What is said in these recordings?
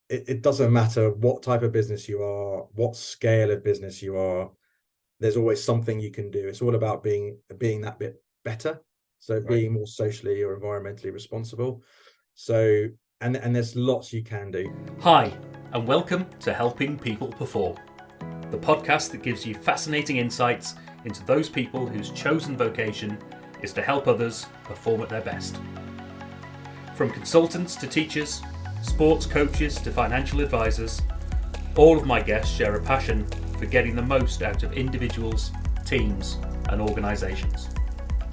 it doesn't matter what type of business you are, what scale of business you are, there's always something you can do. It's all about being that bit better. So Right. being more socially or environmentally responsible. So and there's lots you can do. Hi, and welcome to Helping People Perform, the podcast that gives you fascinating insights into those people whose chosen vocation is to help others perform at their best. From consultants to teachers, sports coaches to financial advisors, all of my guests share a passion for getting the most out of individuals, teams, and organisations.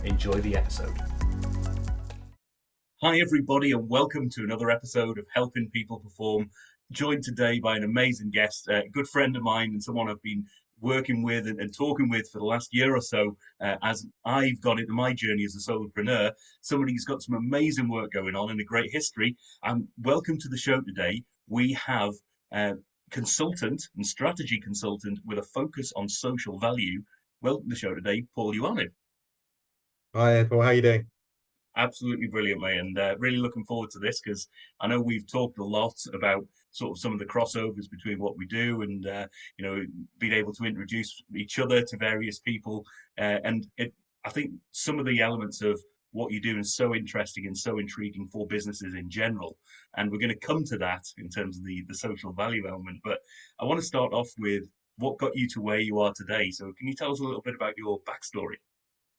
Enjoy the episode. Hi, everybody, and welcome to another episode of Helping People Perform. Joined today by an amazing guest, a good friend of mine, and someone I've been working with and talking with for the last year or so as I've got into my journey as a solopreneur. Somebody who's got some amazing work going on and a great history. Welcome to the show today. We have consultant and strategy consultant with a focus on social value. Welcome to the show today, Paul Ioannou. Hi, Paul, how you doing? Absolutely brilliant, mate, and really looking forward to this because I know we've talked a lot about sort of some of the crossovers between what we do and being able to introduce each other to various people, I think some of the elements of what you're doing is so interesting and so intriguing for businesses in general, and we're going to come to that in terms of the social value element. But I want to start off with what got you to where you are today. So can you tell us a little bit about your backstory?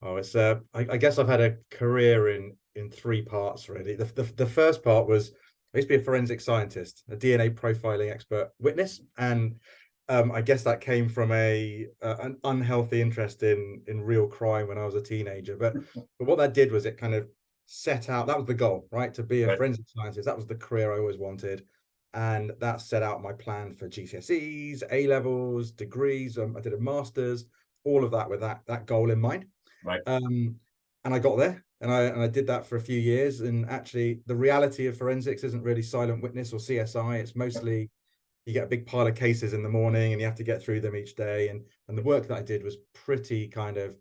Oh, it's I guess I've had a career in three parts really. The first part was I used to be a forensic scientist, a DNA profiling expert witness, and I guess that came from an unhealthy interest in real crime when I was a teenager. But what that did was it kind of set out, that was the goal, right? To be a Right, forensic scientist. That was the career I always wanted. And that set out my plan for GCSEs, A levels, degrees. I did a master's, all of that with that goal in mind. right, Um, and I got there and I did that for a few years. And actually, the reality of forensics isn't really silent witness or CSI. It's mostly you get a big pile of cases in the morning and you have to get through them each day. And the work that I did was pretty kind of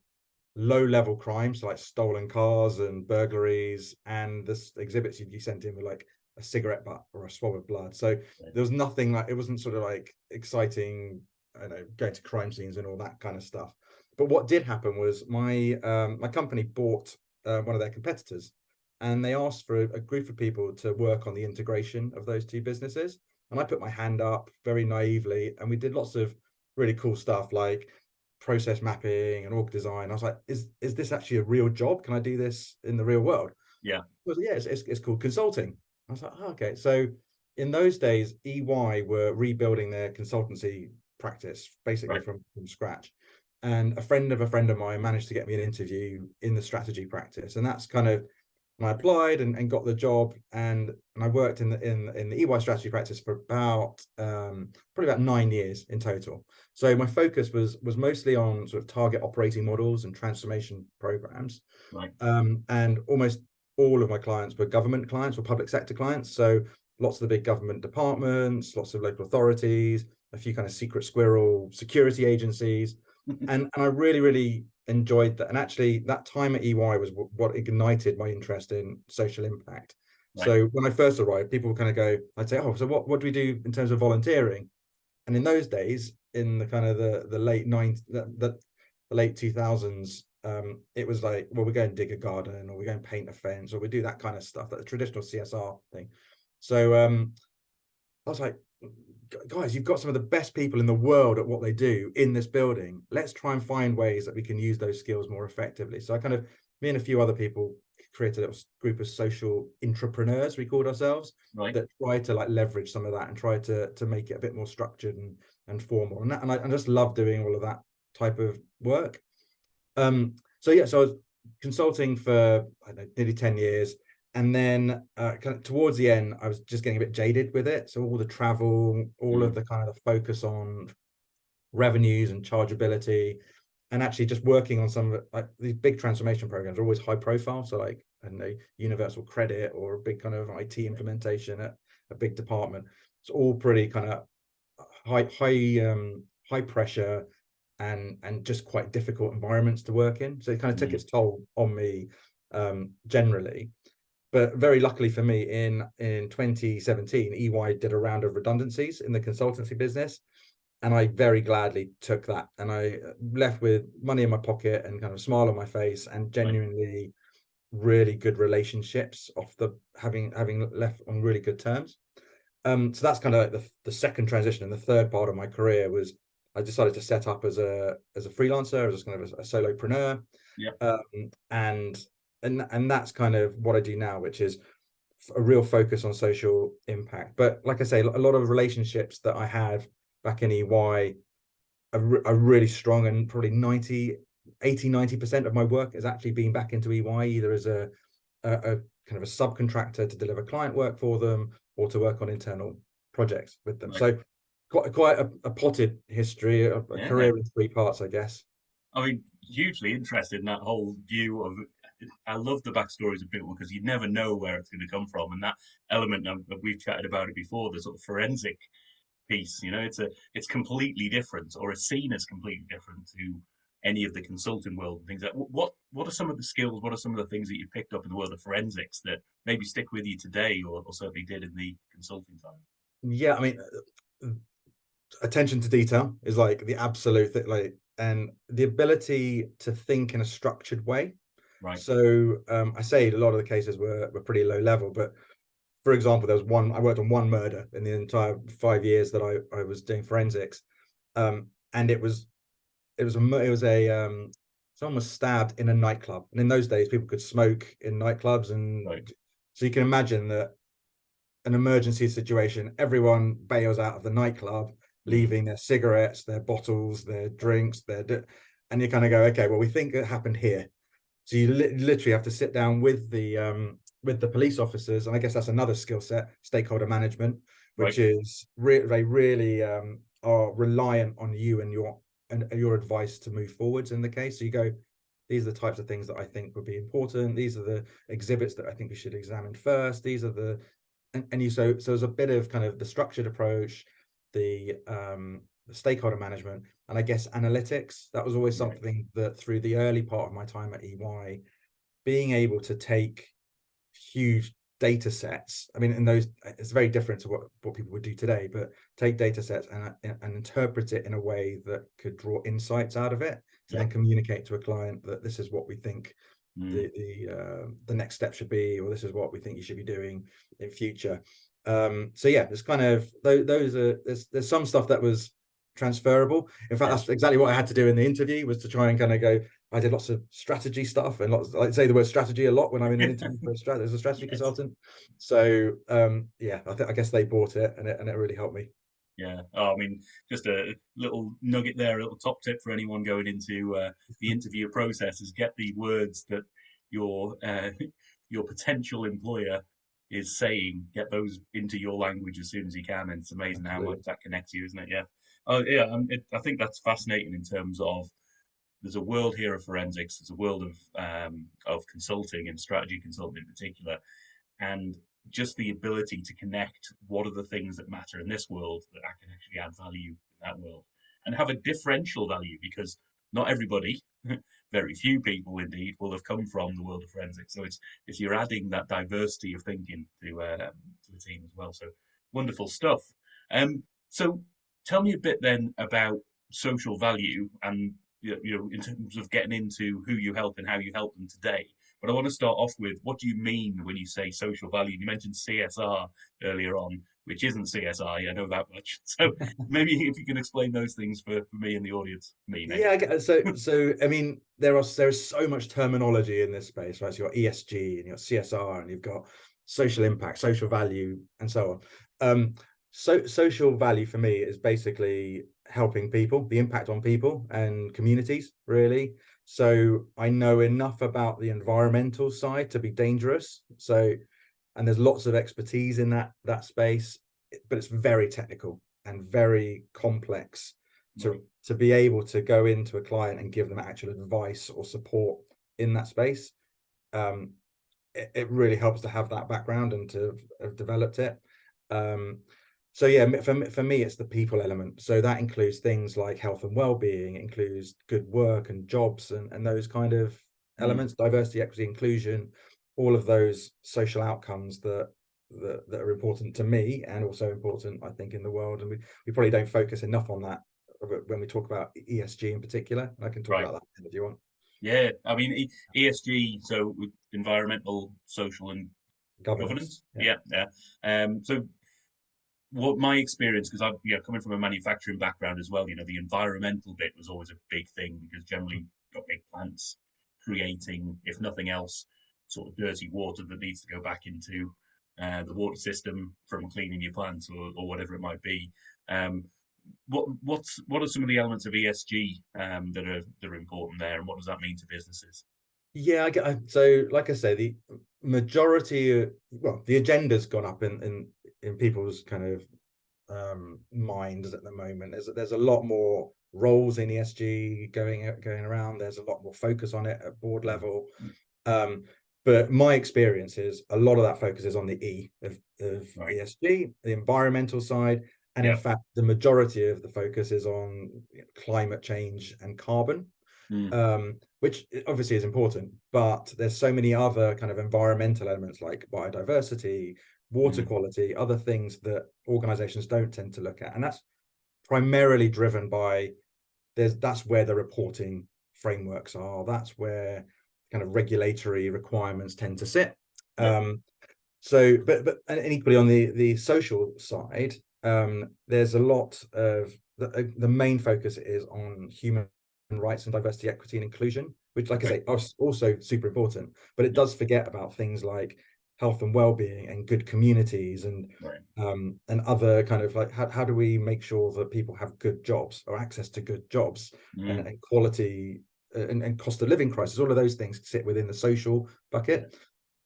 low level crimes, so like stolen cars and burglaries. And the exhibits you'd be sent in were like a cigarette butt or a swab of blood. So right, there was nothing like, it wasn't sort of like exciting, I don't know, going to crime scenes and all that kind of stuff. But what did happen was my company bought one of their competitors, and they asked for a group of people to work on the integration of those two businesses. And I put my hand up very naively, and we did lots of really cool stuff like process mapping and org design. I was like, is this actually a real job? Can I do this in the real world? yeah, Was, yeah, it's called consulting. I was like, oh, okay. So in those days, EY were rebuilding their consultancy practice basically right. from scratch. And a friend of mine managed to get me an interview in the strategy practice. And that's kind of when I applied and got the job. And I worked in the EY strategy practice for about probably about 9 years in total. So my focus was mostly on sort of target operating models and transformation programs. Right. And almost all of my clients were government clients or public sector clients. So lots of the big government departments, lots of local authorities, a few kind of secret squirrel security agencies. And I really, really enjoyed that. And actually, that time at EY was what ignited my interest in social impact. Right. So when I first arrived, people would kind of go, I'd say, oh, so what do we do in terms of volunteering? And in those days, in the kind of the late 90s, the late 2000s, it was like, well, we're going to dig a garden or we're going to paint a fence or we do that kind of stuff, that the traditional CSR thing. So I was like, guys, you've got some of the best people in the world at what they do in this building. Let's try and find ways that we can use those skills more effectively. So I kind of, me and a few other people created a little group of social entrepreneurs, we called ourselves, Right. that try to like leverage some of that and try to make it a bit more structured and formal. And I just love doing all of that type of work. So yeah, so I was consulting for I don't know, nearly 10 years. And then kind of towards the end, I was just getting a bit jaded with it. So all the travel, all of Mm. the kind of the focus on revenues and chargeability, and actually just working on some of like these big transformation programs are always high profile. So like, I don't know, universal credit or a big kind of IT implementation at a big department. It's all pretty kind of high pressure and just quite difficult environments to work in. So it kind of took Mm. its toll on me generally. But very luckily for me, in 2017, EY did a round of redundancies in the consultancy business, and I very gladly took that, and I left with money in my pocket and kind of a smile on my face, and genuinely really good relationships off the having left on really good terms. So that's kind of like the second transition. And the third part of my career was I decided to set up as a freelancer, as kind of a solopreneur. Yeah. And that's kind of what I do now, which is a real focus on social impact. But like I say, a lot of relationships that I had back in EY are really strong, and probably 90% of my work is actually being back into EY, either as a kind of a subcontractor to deliver client work for them, or to work on internal projects with them. So quite a potted history, a career in three parts, I guess. I mean, hugely interested in that whole view of. I love the backstories of people, because you never know where it's going to come from, and that element we've chatted about it before, the sort of forensic piece. It's completely different, or is seen as completely different to any of the consulting world and things like that. What are some of the skills? What are some of the things that you picked up in the world of forensics that maybe stick with you today, or certainly did in the consulting time? Yeah, I mean, attention to detail is like the absolute thing, like, and the ability to think in a structured way. Right. So I say a lot of the cases were pretty low level, but for example, there was I worked on one murder in the entire 5 years that I was doing forensics, and someone was stabbed in a nightclub, and in those days people could smoke in nightclubs, and so you can imagine that an emergency situation, everyone bails out of the nightclub, leaving their cigarettes, their bottles, their drinks, and you kind of go, okay, well, we think it happened here. So you literally have to sit down with the police officers, and I guess that's another skill set, stakeholder management, which is they really are reliant on you and your advice to move forwards in the case. So you go, these are the types of things that I think would be important. These are the exhibits that I think we should examine first. These are the so there's a bit of kind of the structured approach, the stakeholder management, and I guess analytics. That was always something that through the early part of my time at EY, being able to take huge data sets. I mean, in those, it's very different to what people would do today, but take data sets and interpret it in a way that could draw insights out of it to then communicate to a client that this is what we think the next step should be, or this is what we think you should be doing in future. So yeah, there's kind of there's some stuff that was transferable. In fact, that's exactly what I had to do in the interview, was to try and kind of go, I did lots of strategy stuff, and lots, I say the word strategy a lot when I'm in an interview as a strategy consultant. So yeah, I guess they bought it, and it really helped me. Yeah. Oh, I mean, just a little nugget there, a little top tip for anyone going into the interview process is get the words that your potential employer is saying, get those into your language as soon as you can. And it's amazing how much that connects you, isn't it? Yeah. Oh, yeah. I think that's fascinating in terms of there's a world here of forensics, there's a world of consulting and strategy consulting in particular, and just the ability to connect what are the things that matter in this world that I can actually add value in that world and have a differential value, because not everybody, very few people indeed, will have come from the world of forensics. So it's you're adding that diversity of thinking to the team as well. So wonderful stuff. So tell me a bit then about social value, and in terms of getting into who you help and how you help them today. But I want to start off with, what do you mean when you say social value? You mentioned CSR earlier on, which isn't CSI, I know that much. So maybe if you can explain those things for me and the audience. Yeah, so I mean, there's so much terminology in this space, right? So you've got ESG and you've got CSR and you've got social impact, social value, and so on. So social value for me is basically helping people, the impact on people and communities, really. So I know enough about the environmental side to be dangerous. So, and there's lots of expertise in that space, but it's very technical and very complex to be able to go into a client and give them actual advice or support in that space. It really helps to have that background and to have developed it. So yeah, for me, it's the people element. So that includes things like health and well-being, it includes good work and jobs and those kind of elements, diversity, equity, inclusion. all of those social outcomes that are important to me and also important, I think, in the world. And we probably don't focus enough on that when we talk about ESG in particular. I can talk Right. about that if you want. Yeah, I mean ESG, so with environmental, social, and governance. Yeah. So what my experience, because I've coming from a manufacturing background as well, the environmental bit was always a big thing because generally you've got big plants creating, if nothing else, sort of dirty water that needs to go back into the water system from cleaning your plants or whatever it might be. What are some of the elements of ESG that are important there, and what does that mean to businesses? Yeah, so like I say, the majority, well, the agenda's gone up in people's kind of minds at the moment. There's a lot more roles in ESG going around. There's a lot more focus on it at board level. But my experience is a lot of that focus is on the E of Right. ESG, the environmental side. And in fact, the majority of the focus is on climate change and carbon, which obviously is important. But there's so many other kind of environmental elements like biodiversity, water quality, other things that organizations don't tend to look at. And that's primarily driven by that's where the reporting frameworks are. That's where kind of regulatory requirements tend to sit. So, but and equally on the social side, there's a lot of the main focus is on human rights and diversity, equity, and inclusion, which, like I say, are also super important. But it does forget about things like health and well-being and good communities and other kind of like how do we make sure that people have good jobs or access to good jobs and quality and cost of living crisis. All of those things sit within the social bucket.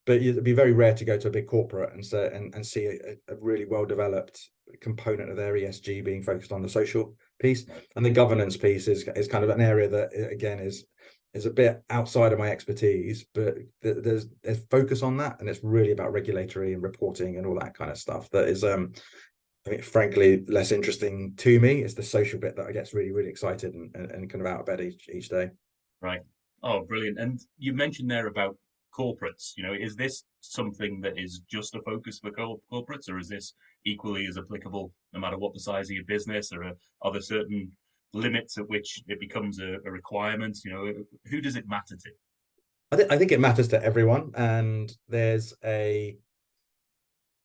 But it'd be very rare to go to a big corporate and see a really well-developed component of their ESG being focused on the social piece. And the governance piece is kind of an area that, again, is a bit outside of my expertise, but there's focus on that, and it's really about regulatory and reporting and all that kind of stuff that is, I mean, frankly, less interesting to me. It's the social bit that I get really, really excited and kind of out of bed each day. Right. Oh, brilliant. And you mentioned there about corporates. Is this something that is just a focus for corporates, or is this equally as applicable no matter what the size of your business, or are there certain limits at which it becomes a requirement? Who does it matter to? I think it matters to everyone, and there's a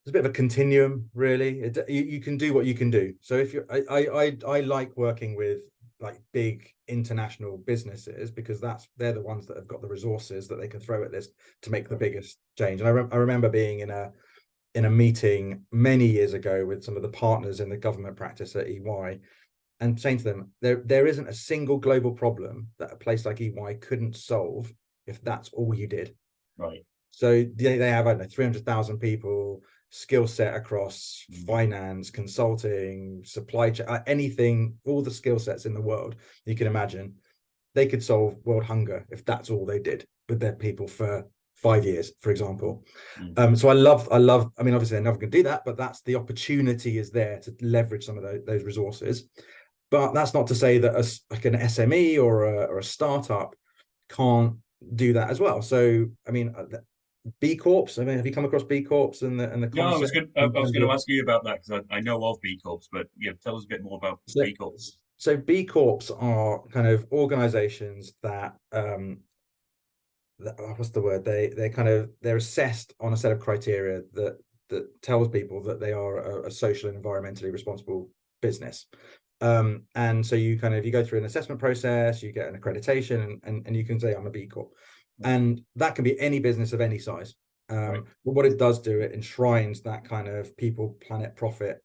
bit of a continuum, really. You can do what you can do. So if I like working with like big international businesses because they're the ones that have got the resources that they can throw at this to make the biggest change. And I remember being in a meeting many years ago with some of the partners in the government practice at EY and saying to them, there isn't a single global problem that a place like EY couldn't solve if that's all you did. Right. So they have, I don't know, 300,000 people, skill set across finance, consulting, supply chain, anything, all the skill sets in the world you can imagine. They could solve world hunger if that's all they did with their people for 5 years, for example. So I love, I mean, obviously they're never going to do that, but that's the opportunity is there to leverage some of those resources. But that's not to say that like an SME or a startup can't do that as well. So, I mean, B Corps. I mean, have you come across B Corps and the concept? No, I was going to ask you about that because I know of B Corps, but tell us a bit more about B Corps. So B Corps are kind of organizations that what's the word? They're assessed on a set of criteria that tells people that they are a social and environmentally responsible business. And so you go through an assessment process, you get an accreditation, and you can say I'm a B Corp. And that can be any business of any size. But what it does do, it enshrines that kind of people, planet, profit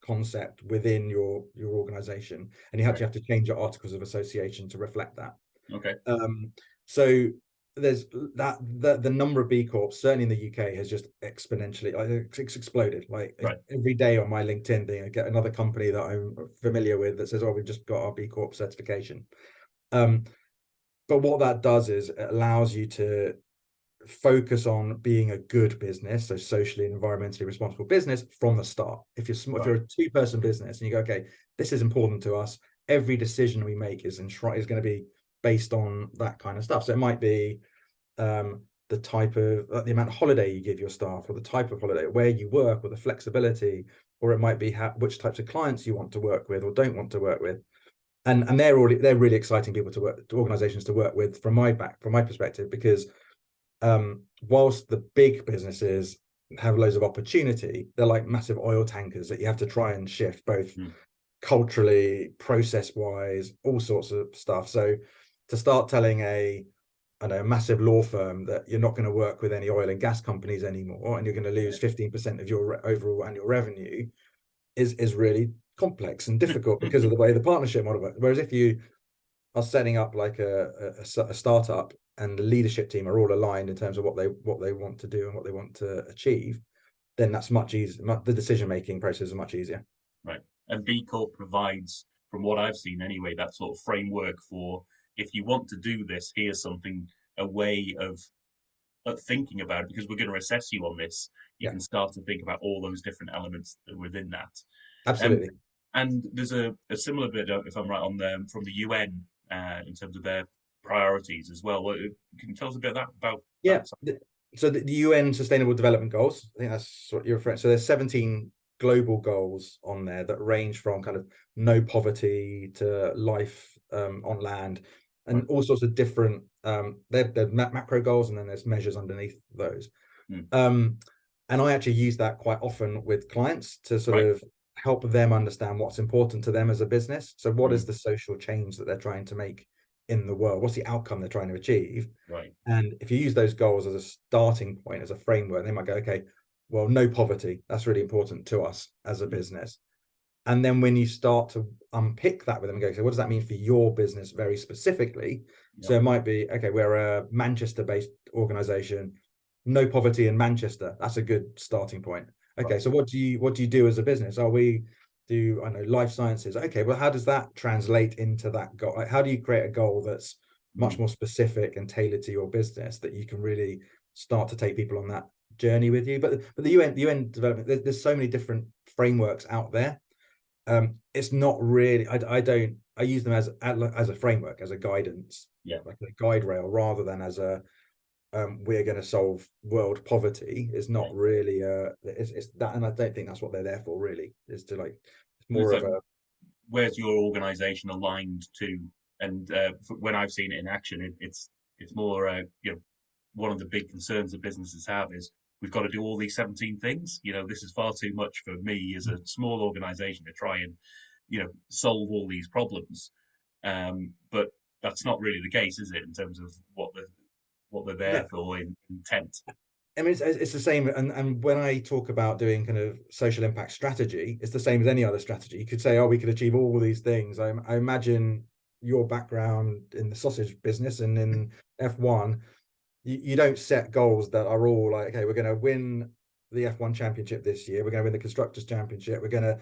concept within your organization, and you actually have to change your articles of association to reflect that. So there's the number of B Corps certainly in the UK has just exponentially it's exploded. Like every day on my LinkedIn thing I get another company that I'm familiar with that says, oh, we've just got our B Corp certification. But what that does is it allows you to focus on being a good business, so socially and environmentally responsible business from the start. If you're a two-person business and you go, okay, this is important to us, every decision we make is going to be based on that kind of stuff. So it might be the type of the amount of holiday you give your staff, or the type of holiday, where you work, or the flexibility, or it might be which types of clients you want to work with or don't want to work with. And they're really exciting people to organizations to work with from my perspective, because whilst the big businesses have loads of opportunity, they're like massive oil tankers that you have to try and shift, both culturally, process wise, all sorts of stuff. So to start telling a massive law firm that you're not going to work with any oil and gas companies anymore, and you're going to lose 15% of your overall annual revenue is really complex and difficult because of the way the partnership model works. Whereas if you are setting up like a startup, and the leadership team are all aligned in terms of what they want to do and what they want to achieve, then that's much easier. The decision-making process is much easier. Right. And B Corp provides, from what I've seen anyway, that sort of framework for, if you want to do this, here's something, a way of thinking about it, because we're going to assess you on this. You can start to think about all those different elements within that. Absolutely. And there's a similar bit, if I'm right, on from the UN in terms of their priorities as well. Can you tell us a bit about that? So the UN Sustainable Development Goals, I think that's what you're referring to. So there's 17 global goals on there that range from kind of no poverty to life on land, and all sorts of different they're macro goals, and then there's measures underneath those. And I actually use that quite often with clients to sort of help them understand what's important to them as a business. So what is the social change that they're trying to make in the world? What's the outcome they're trying to achieve? And if you use those goals as a starting point, as a framework, they might go, okay, well, no poverty, that's really important to us as a business. And then when you start to unpick that with them and go, so what does that mean for your business very specifically? So it might be, okay, we're a Manchester-based organization, no poverty in Manchester. That's a good starting point. Okay, so what do you do as a business? Oh, we do, I know, life sciences. Okay, well, how does that translate into that goal? Like, how do you create a goal that's much more specific and tailored to your business, that you can really start to take people on that journey with you? But the UN development, there's so many different frameworks out there. It's not really, I use them as a framework, as a guidance, like a guide rail, rather than as a we're going to solve world poverty. Is not really it's that, and I don't think that's what they're there for, really, is to like, it's more of a, where's your organization aligned to? And when I've seen it in action, it's more one of the big concerns that businesses have is, we've got to do all these 17 things. This is far too much for me as a small organization to try and solve all these problems. But that's not really the case, is it, in terms of what they're there for in intent? I mean, it's the same. And when I talk about doing kind of social impact strategy, it's the same as any other strategy. You could say, oh, we could achieve all these things. I imagine your background in the sausage business and in F1, you don't set goals that are all like, okay, we're going to win the F1 championship this year, we're going to win the constructors championship, we're going to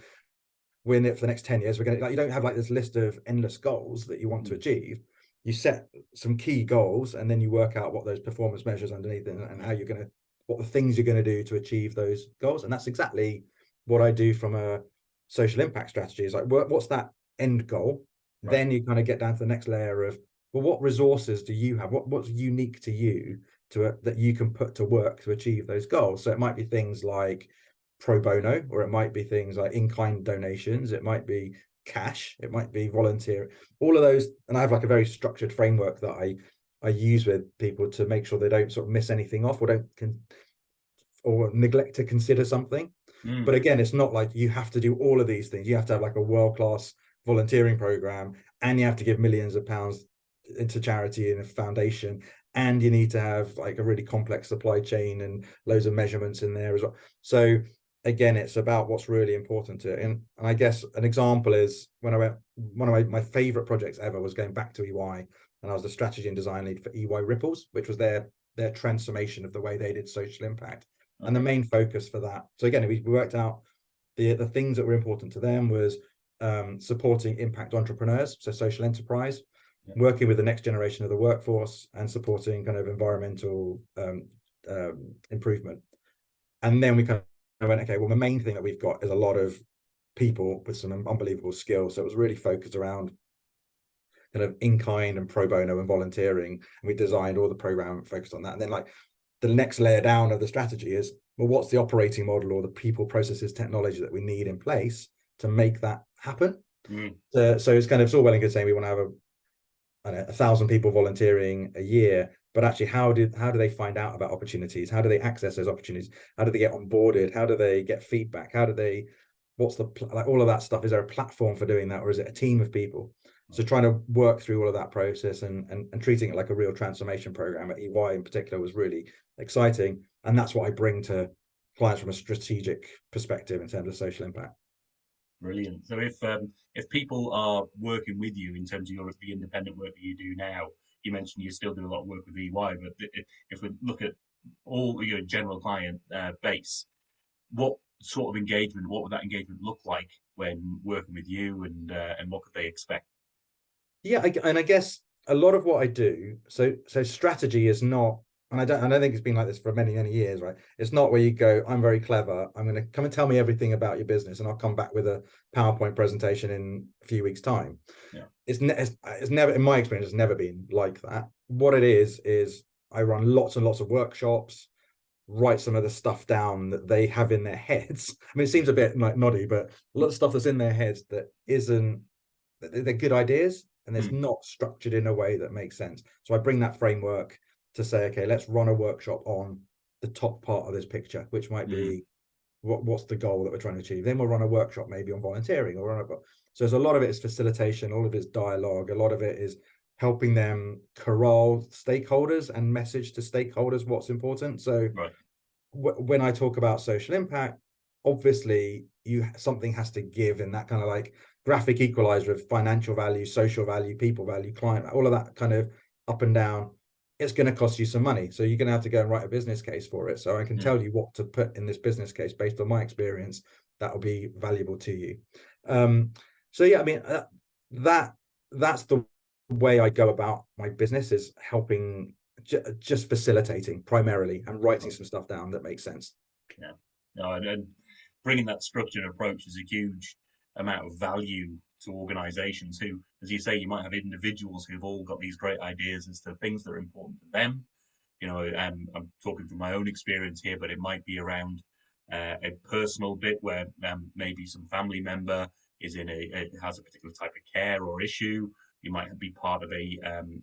win it for the next 10 years, we're going to, like, you don't have like this list of endless goals that you want to achieve. You set some key goals, and then you work out what those performance measures underneath it, and how you're going to, what the things you're going to do to achieve those goals. And that's exactly what I do from a social impact strategy, is like, what's that end goal? Then you kind of get down to the next layer of, well, what resources do you have? What's unique to you that you can put to work to achieve those goals? So it might be things like pro bono, or it might be things like in-kind donations. It might be cash. It might be volunteer. All of those, and I have like a very structured framework that I use with people to make sure they don't sort of miss anything off, or or neglect to consider something. But again, it's not like you have to do all of these things. You have to have like a world-class volunteering program, and you have to give millions of pounds into charity and a foundation, and you need to have like a really complex supply chain and loads of measurements in there as well. So again, it's about what's really important to it. And I guess an example is when I went, one of my favorite projects ever was going back to EY, and I was the strategy and design lead for EY Ripples, which was their transformation of the way they did social impact. And the main focus for that, so again, we worked out the things that were important to them was supporting impact entrepreneurs, so social enterprise, working with the next generation of the workforce, and supporting kind of environmental improvement. And then we kind of went, okay, well, the main thing that we've got is a lot of people with some unbelievable skills. So it was really focused around kind of in-kind and pro bono and volunteering. And we designed all the program focused on that. And then like the next layer down of the strategy is, well, what's the operating model or the people, processes, technology that we need in place to make that happen? So it's kind of, it's all well and good saying we want to have I don't know, 1,000 people volunteering a year, but actually how do they find out about opportunities? How do they access those opportunities? How do they get onboarded? How do they get feedback? What's the, like all of that stuff? Is there a platform for doing that, or is it a team of people? So trying to work through all of that process and treating it like a real transformation program at EY in particular was really exciting. And that's what I bring to clients from a strategic perspective in terms of social impact. Brilliant. So if people are working with you in terms of the independent work that you do now, you mentioned you still do a lot of work with EY, but if we look at all your general client base, what sort of engagement, what would that engagement look like when working with you, and what could they expect? Yeah, and I guess a lot of what I do, so strategy is not, and I don't think it's been like this for many years, right? It's not where you go, I'm very clever, I'm going to come and tell me everything about your business, and I'll come back with a PowerPoint presentation in a few weeks' time. Yeah, it's never, in my experience, it's never been like that. What it is I run lots and lots of workshops, write some of the stuff down that they have in their heads. I mean, it seems a bit like noddy, but a lot of stuff that's in their heads that isn't, they're good ideas, and it's not structured in a way that makes sense. So I bring that framework to say, okay, let's run a workshop on the top part of this picture, which might be what's the goal that we're trying to achieve. Then we'll run a workshop maybe on volunteering, so there's a lot of it is facilitation, all of it's dialogue, a lot of it is helping them corral stakeholders and message to stakeholders what's important. So when I talk about social impact, obviously something has to give in that kind of like graphic equalizer of financial value, social value, people value, client, all of that kind of up and down. It's going to cost you some money, so you're going to have to go and write a business case for it. So I can tell you what to put in this business case based on my experience that will be valuable to you. So yeah, I mean, that's the way I go about my business, is helping, just facilitating primarily and writing some stuff down that makes sense. Yeah, no, and bringing that structured approach is a huge amount of value to organizations who, as you say, you might have individuals who've all got these great ideas as to things that are important to them. You know, I'm talking from my own experience here, but it might be around a personal bit where maybe some family member is has a particular type of care or issue. You might be part of a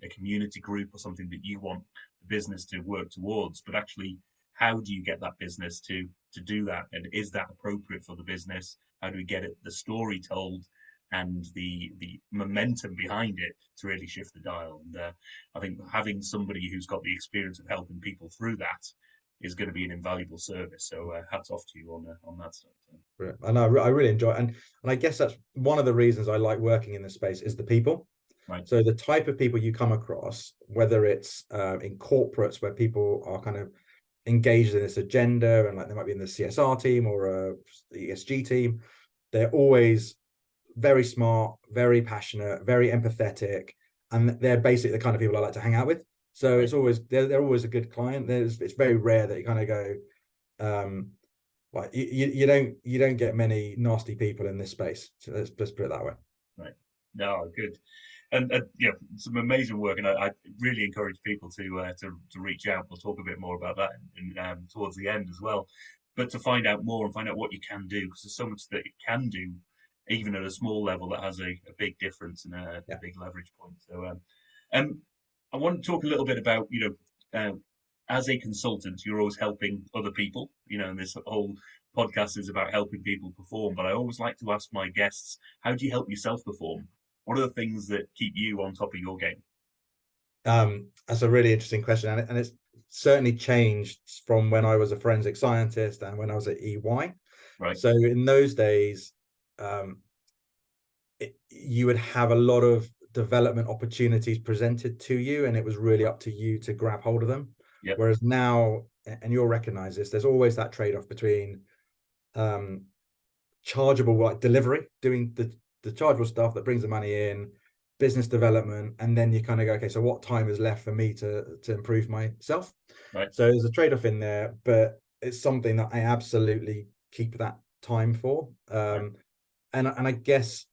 community group or something that you want the business to work towards, but actually, how do you get that business to do that? And is that appropriate for the business? How do we get the story told and the momentum behind it to really shift the dial? And I think having somebody who's got the experience of helping people through that is going to be an invaluable service. So hats off to you on that stuff. And I really enjoy it. And I guess that's one of the reasons I like working in this space is the people. Right. So the type of people you come across, whether it's in corporates where people are kind of engaged in this agenda, and like they might be in the CSR team or the ESG team, they're always very smart, very passionate, very empathetic, and they're basically the kind of people I like to hang out with. So it's always, they're always a good client. It's very rare that you kind of go, like you don't get many nasty people in this space. So let's put it that way. Right. No, good. And yeah, some amazing work, and I really encourage people to reach out. We'll talk a bit more about that towards the end as well. But to find out more and find out what you can do, because there's so much that you can do, even at a small level, that has a big difference and a big leverage point. So, I want to talk a little bit about, as a consultant, you're always helping other people. And this whole podcast is about helping people perform. But I always like to ask my guests, how do you help yourself perform? What are the things that keep you on top of your game? That's a really interesting question, and it's certainly changed from when I was a forensic scientist and when I was at EY. Right. So in those days, you would have a lot of development opportunities presented to you, and it was really up to you to grab hold of them. Yep. Whereas now, and you'll recognize this, there's always that trade-off between chargeable delivery, doing the chargeable stuff that brings the money in, business development, and then you kind of go, okay, so what time is left for me to improve myself? Right. So there's a trade-off in there, but it's something that I absolutely keep that time for. And I guess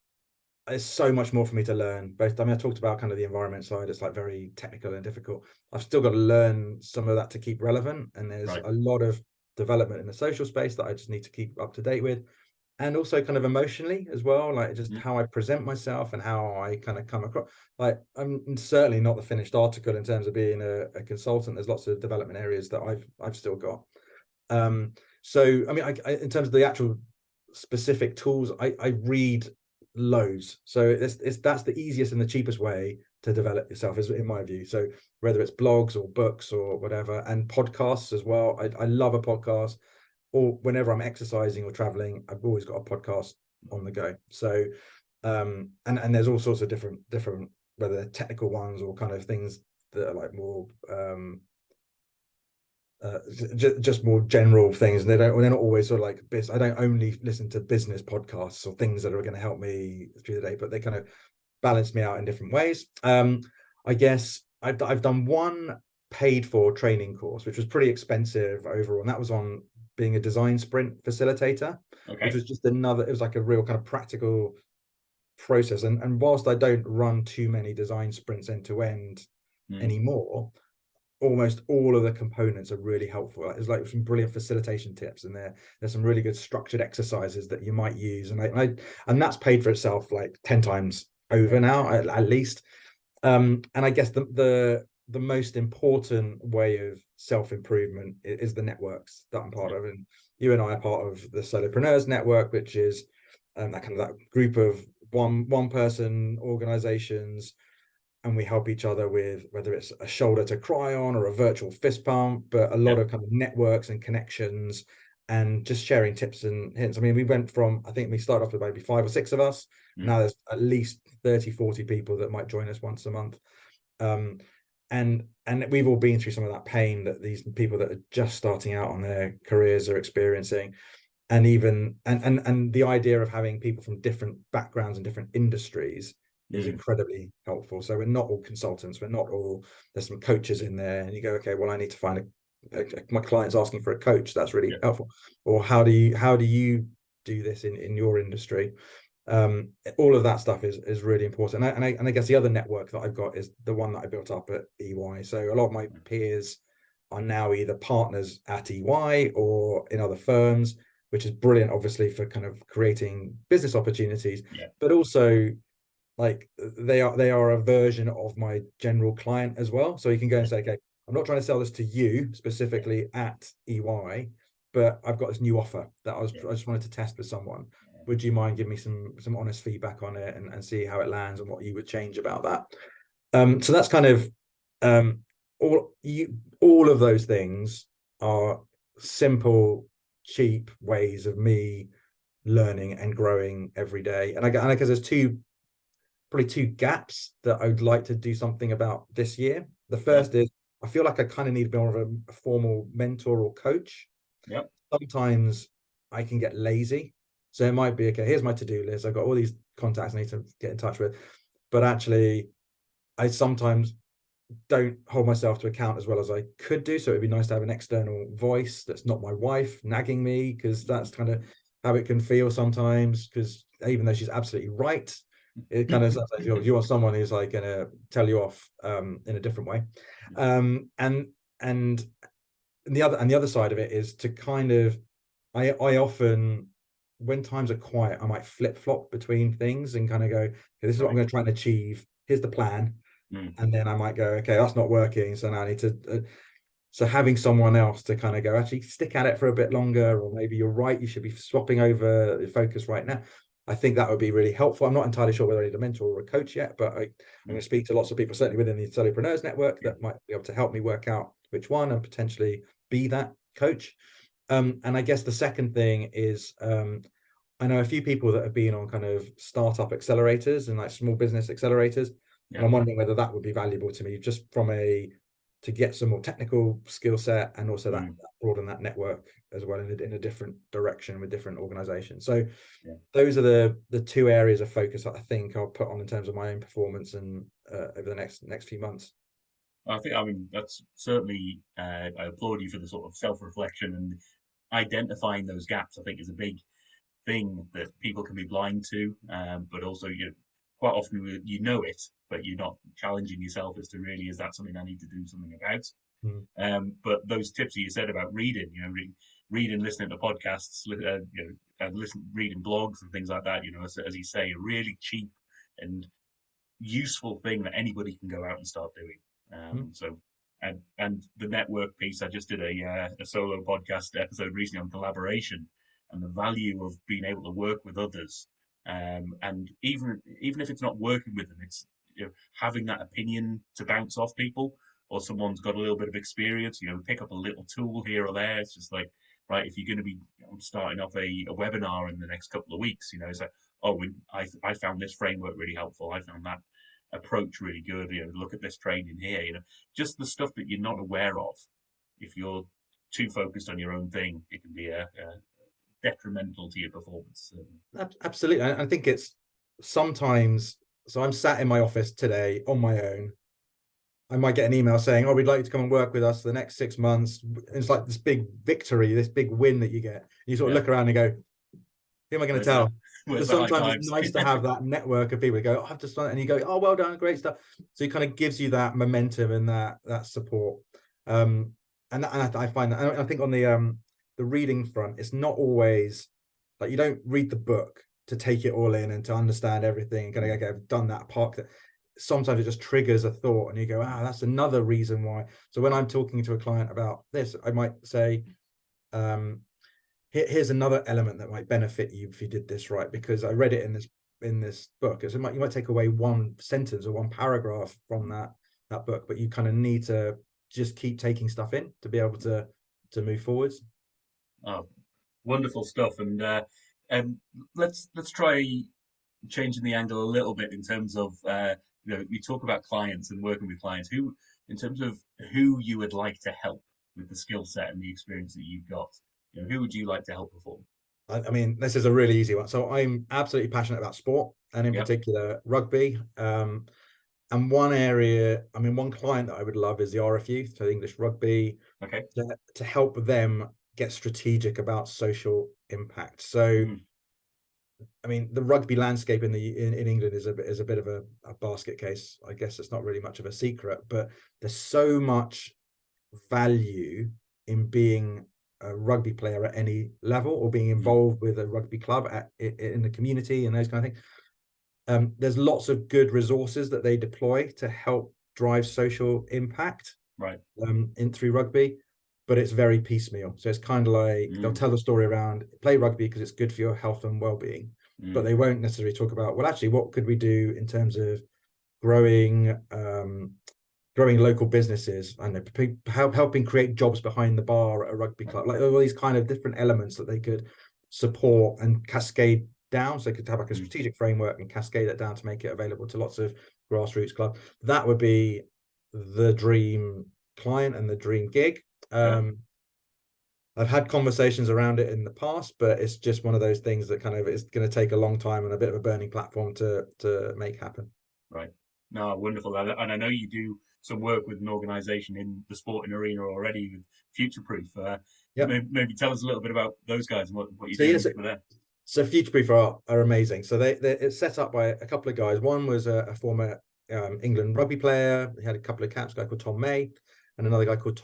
there's so much more for me to learn. Both, I mean, I talked about kind of the environment side. It's like very technical and difficult. I've still got to learn some of that to keep relevant. And there's Right. a lot of development in the social space that I just need to keep up to date with. And also kind of emotionally as well, like just how I present myself and how I kind of come across. Like I'm certainly not the finished article in terms of being a consultant. There's lots of development areas that I've still got. So I mean, in terms of the actual specific tools, I read loads. So that's the easiest and the cheapest way to develop yourself, is in my view. So whether it's blogs or books or whatever, and podcasts as well. I love a podcast. Or whenever I'm exercising or traveling, I've always got a podcast on the go. So and there's all sorts of different whether they're technical ones or kind of things that are like more just more general things. And they're not always sort of like business. I don't only listen to business podcasts or things that are going to help me through the day, but they kind of balance me out in different ways. I guess I've done one paid for training course, which was pretty expensive overall, and that was on being a design sprint facilitator, which was just another, it was like a real kind of practical process. And whilst I don't run too many design sprints end to end anymore, almost all of the components are really helpful. There's like some brilliant facilitation tips, and there's some really good structured exercises that you might use, and that's paid for itself like 10 times over now at least. And I guess the most important way of self-improvement is the networks that I'm part of, and you and I are part of the Solopreneurs Network, which is that kind of that group of one person organizations, and we help each other with whether it's a shoulder to cry on or a virtual fist pump, but a lot of kind of networks and connections and just sharing tips and hints. I mean, we went from, I think we started off with maybe 5 or 6 of us. Now there's at least 30, 40 people that might join us once a month. And we've all been through some of that pain that these people that are just starting out on their careers are experiencing. And even and the idea of having people from different backgrounds and different industries is incredibly helpful. So we're not all consultants, we're not all, there's some coaches in there, and you go, okay, well, I need to find my client's asking for a coach. That's really helpful. Or how do you do this in your industry? All of that stuff is really important. And I guess the other network that I've got is the one that I built up at EY. So a lot of my peers are now either partners at EY or in other firms, which is brilliant, obviously, for kind of creating business opportunities, but also like they are a version of my general client as well. So you can go and say, okay, I'm not trying to sell this to you specifically at EY, but I've got this new offer that I just wanted to test with someone. Would you mind giving me some honest feedback on it and see how it lands and what you would change about that? So that's kind of all of those things are simple, cheap ways of me learning and growing every day. And I guess there's probably two gaps that I would like to do something about this year. The first is I feel like I kind of need more of a formal mentor or coach. Sometimes I can get lazy. So it might be, okay, here's my to-do list. I've got all these contacts I need to get in touch with. But actually, I sometimes don't hold myself to account as well as I could do. So it'd be nice to have an external voice that's not my wife nagging me, because that's kind of how it can feel sometimes. Because even though she's absolutely right, it kind of sounds like you want someone who's like going to tell you off in a different way. And the other side of it is to kind of, I often, when times are quiet, I might flip-flop between things and kind of go, okay, this is what I'm going to try and achieve. Here's the plan. And then I might go, okay, that's not working. So now I need to, so having someone else to kind of go, actually stick at it for a bit longer, or maybe you're right, you should be swapping over the focus right now. I think that would be really helpful. I'm not entirely sure whether I need a mentor or a coach yet, but I'm going to speak to lots of people, certainly within the Solopreneurs Network, that might be able to help me work out which one and potentially be that coach. And I guess the second thing is, I know a few people that have been on kind of startup accelerators and like small business accelerators. And I'm wondering whether that would be valuable to me, just to get some more technical skill set, and also that broaden that network as well in a different direction with different organizations. So those are the two areas of focus that I think I'll put on in terms of my own performance and over the next few months. I mean, that's certainly, I applaud you for the sort of self-reflection and identifying those gaps. I think is a big thing that people can be blind to, but also quite often you know it, but you're not challenging yourself as to really, is that something I need to do something about? But those tips that you said about reading, reading, listening to podcasts, and reading blogs and things like that, as you say, a really cheap and useful thing that anybody can go out and start doing. And the network piece, I just did a solo podcast episode recently on collaboration and the value of being able to work with others. And even if it's not working with them, it's having that opinion to bounce off people, or someone's got a little bit of experience, pick up a little tool here or there. It's just like, right, if you're going to be starting off a webinar in the next couple of weeks, it's like, I found this framework really helpful. I found that approach really good. Look at this training here. Just the stuff that you're not aware of. If you're too focused on your own thing, it can be a detrimental to your performance. Absolutely. I think it's sometimes, so I'm sat in my office today on my own. I might get an email saying, "Oh, we'd like you to come and work with us for the next 6 months." It's like this big victory, this big win that you get. You sort of look around and go, "Who am I going to tell?" But sometimes it's nice to have that network of people who go, "Oh, I've just done it," and you go, "Oh, well done, great stuff." So it kind of gives you that momentum and that support. And I find that, and I think on the reading front, it's not always like you don't read the book to take it all in and to understand everything. Kind of okay, I've done that part. Sometimes it just triggers a thought and you go, that's another reason why. So when I'm talking to a client about this, I might say, here's another element that might benefit you if you did this right, because I read it in this book. So you might take away one sentence or one paragraph from that book, but you kind of need to just keep taking stuff in to be able to move forwards. Oh, wonderful stuff. And let's try changing the angle a little bit in terms of you talk about clients and working with clients. In terms of who you would like to help with the skill set and the experience that you've got, who would you like to help perform? I mean, this is a really easy one. So I'm absolutely passionate about sport, and in particular rugby. And one area, I mean, one client that I would love is the RFU, so English Rugby, to help them get strategic about social impact. So, I mean, the rugby landscape in England is a bit of a basket case. I guess it's not really much of a secret, but there's so much value in being a rugby player at any level, or being involved with a rugby club in the community and those kind of things. There's lots of good resources that they deploy to help drive social impact, through rugby, but it's very piecemeal. So it's kind of like they'll tell the story around play rugby because it's good for your health and well-being, but they won't necessarily talk about, well, actually, what could we do in terms of growing local businesses and helping create jobs behind the bar at a rugby club, like all these kind of different elements that they could support and cascade down. So they could have like a strategic framework and cascade that down to make it available to lots of grassroots clubs. That would be the dream client and the dream gig. I've had conversations around it in the past, but it's just one of those things that kind of is going to take a long time and a bit of a burning platform to make happen. Right. No, wonderful. And I know you do some work with an organization in the sporting arena already with Future Proof. Maybe tell us a little bit about those guys and what you're doing for them. So Future Proof are amazing. So it's set up by a couple of guys. One was a former England rugby player. He had a couple of caps, a guy called Tom May, and another guy called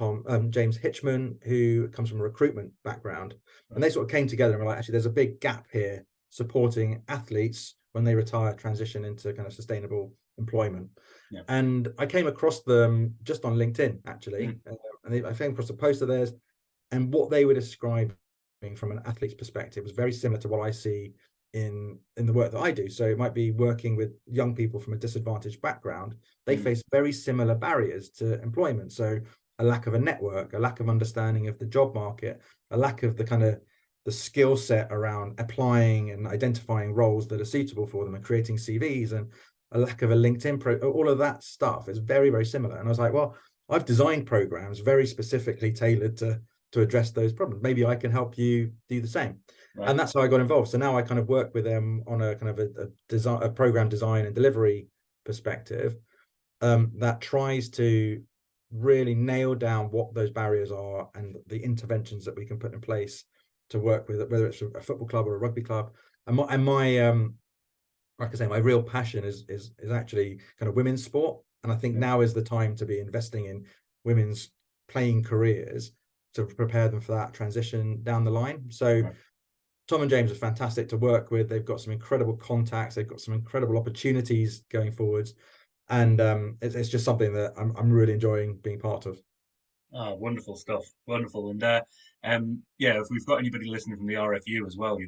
James Hitchman, who comes from a recruitment background. And they sort of came together and were like, actually, there's a big gap here supporting athletes when they retire, transition into kind of sustainable employment. And I came across them just on LinkedIn, actually. And I came across a post of theirs, and what they were describing from an athlete's perspective was very similar to what I see in the work that I do. So it might be working with young people from a disadvantaged background. They face very similar barriers to employment. So a lack of a network, a lack of understanding of the job market, a lack of the kind of the skill set around applying and identifying roles that are suitable for them and creating CVs, and a lack of a LinkedIn all of that stuff is very, very similar. And I was like, well, I've designed programs very specifically tailored to address those problems. Maybe I can help you do the same. And that's how I got involved. So now I kind of work with them on a kind of a program design and delivery perspective that tries to really nail down what those barriers are and the interventions that we can put in place to work with it, whether it's a football club or a rugby club. And my like I say, my real passion is actually kind of women's sport, and I think now is the time to be investing in women's playing careers to prepare them for that transition down the line. So Right. Tom and James are fantastic to work with. They've got some incredible contacts. They've got some incredible opportunities going forwards, and it's just something that I'm really enjoying being part of. Ah, wonderful stuff. Wonderful. And yeah, if we've got anybody listening from the RFU as well,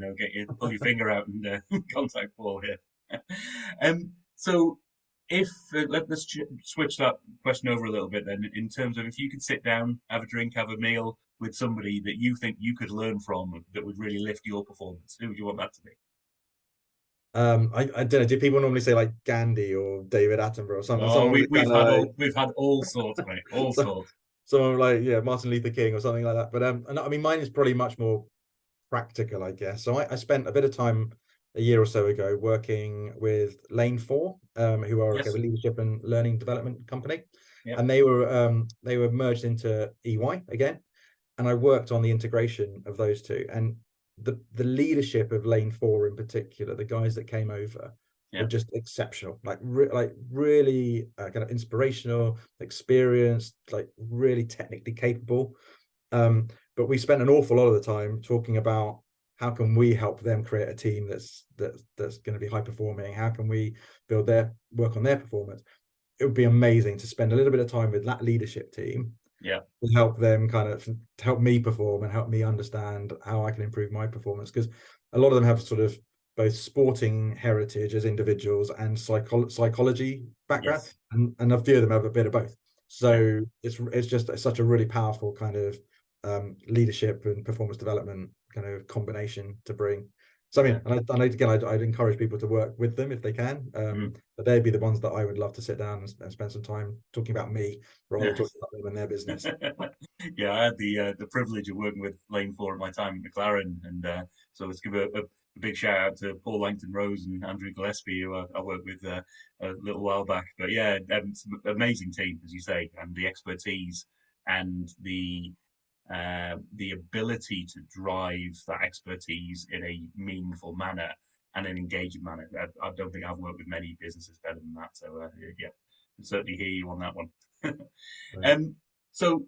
pull your finger out and contact Paul here. So if let's switch that question over a little bit then, in terms of if you could sit down, have a drink, have a meal with somebody that you think you could learn from that would really lift your performance, who would you want that to be? I don't know. Do people normally say like Gandhi or David Attenborough or something? Oh, Someone with we've kind had of all sorts, mate, all so, sorts. someone like Martin Luther King or something like that. But and I mean mine is probably much more practical, I guess. So I spent a bit of time a year or so ago working with Lane 4, who are like a Yes. leadership and learning development company, Yep. and they were merged into EY again, and I worked on the integration of those two. And the leadership of Lane 4 in particular, the guys that came over were Yep. just exceptional, like really kind of inspirational, experienced, like really technically capable. But we spent an awful lot of the time talking about how can we help them create a team that's going to be high performing. How can we build their work on their performance? It would be amazing to spend a little bit of time with that leadership team Yeah. to help them kind of to help me perform and help me understand how I can improve my performance, because a lot of them have sort of both sporting heritage as individuals and psychology background, Yes. and a few of them have a bit of both. So Yeah. it's such a really powerful kind of leadership and performance development kind of combination to bring. So I Yeah. mean, and again, I'd encourage people to work with them if they can, but they'd be the ones that I would love to sit down and spend some time talking about me rather than Yes. talking about them and their business. Yeah, I had the privilege of working with Lane 4 at my time at McLaren, and so let's give a big shout out to Paul Langton Rose and Andrew Gillespie, who I worked with a little while back. But yeah, it's an amazing team, as you say, and the expertise and the ability to drive that expertise in a meaningful manner and an engaging manner. I don't think I've worked with many businesses better than that. So yeah, I certainly hear you on that one. Right. So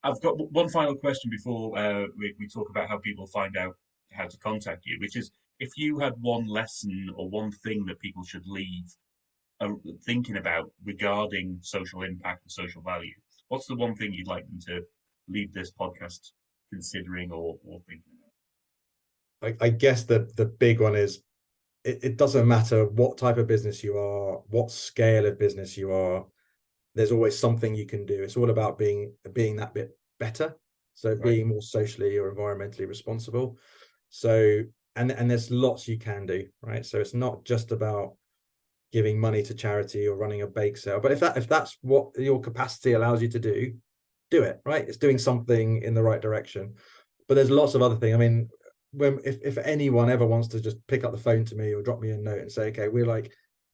I've got one final question before we talk about how people find out how to contact you, which is if you had one lesson or one thing that people should leave thinking about regarding social impact and social value, what's the one thing you'd like them to leave this podcast considering or thinking about? I guess the big one is it doesn't matter what type of business you are, what scale of business you are, there's always something you can do. It's all about being that bit better. So Right. being more socially or environmentally responsible. So and there's lots you can do, right? So it's not just about giving money to charity or running a bake sale. But if that's what your capacity allows you to do it, right? It's doing something in the right direction. But there's lots of other things. I mean, if anyone ever wants to just pick up the phone to me or drop me a note and say, okay, we're like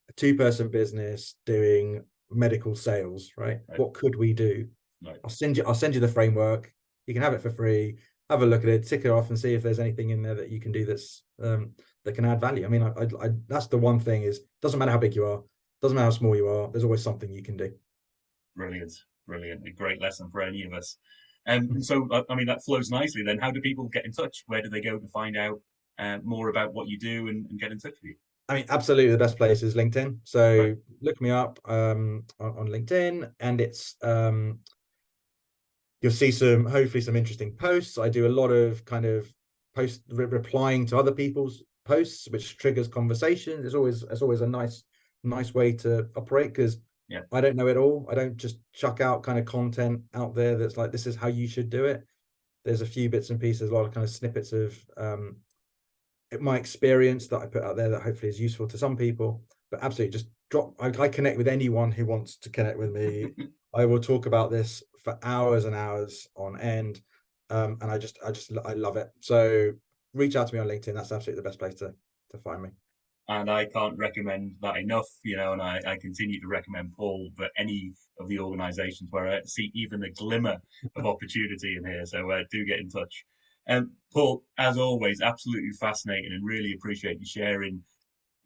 a 2-person business doing medical sales, right? Right. What could we do? Right. I'll send you the framework. You can have it for free. Have a look at it, tick it off, and see if there's anything in there that you can do that's that can add value. I mean, I that's the one thing is doesn't matter how big you are, doesn't matter how small you are. There's always something you can do. Brilliant, brilliant, a great lesson for any of us. And so, I mean, that flows nicely. Then, how do people get in touch? Where do they go to find out more about what you do and get in touch with you? I mean, absolutely the best place is LinkedIn. Right. So look me up on LinkedIn, and it's you'll see hopefully some interesting posts. I do a lot of kind of replying to other people's posts, which triggers conversation. It's always a nice way to operate, because Yeah. I don't know it all. I don't just chuck out kind of content out there that's like, this is how you should do it. There's a few bits and pieces, a lot of kind of snippets of my experience that I put out there that hopefully is useful to some people. But absolutely, just drop. I connect with anyone who wants to connect with me. I will talk about this for hours and hours on end, and I love it. So reach out to me on LinkedIn. That's absolutely the best place to find me. And I can't recommend that enough, and I continue to recommend Paul for any of the organizations where I see even a glimmer of opportunity in here. So do get in touch. Paul, as always, absolutely fascinating and really appreciate you sharing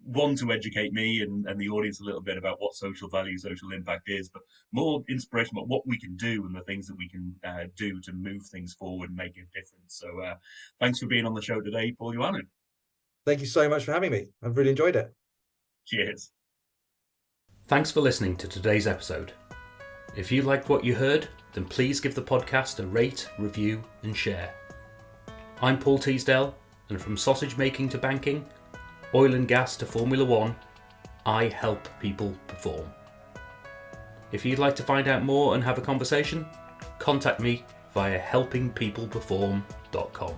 one, to educate me and the audience a little bit about what social value, social impact is, but more inspiration about what we can do and the things that we can do to move things forward and make a difference. So thanks for being on the show today, Paul Ioannou. Thank you so much for having me. I've really enjoyed it. Cheers. Thanks for listening to today's episode. If you liked what you heard, then please give the podcast a rate, review and share. I'm Paul Teasdale, and from sausage making to banking, oil and gas to Formula One, I help people perform. If you'd like to find out more and have a conversation, contact me via helpingpeopleperform.com.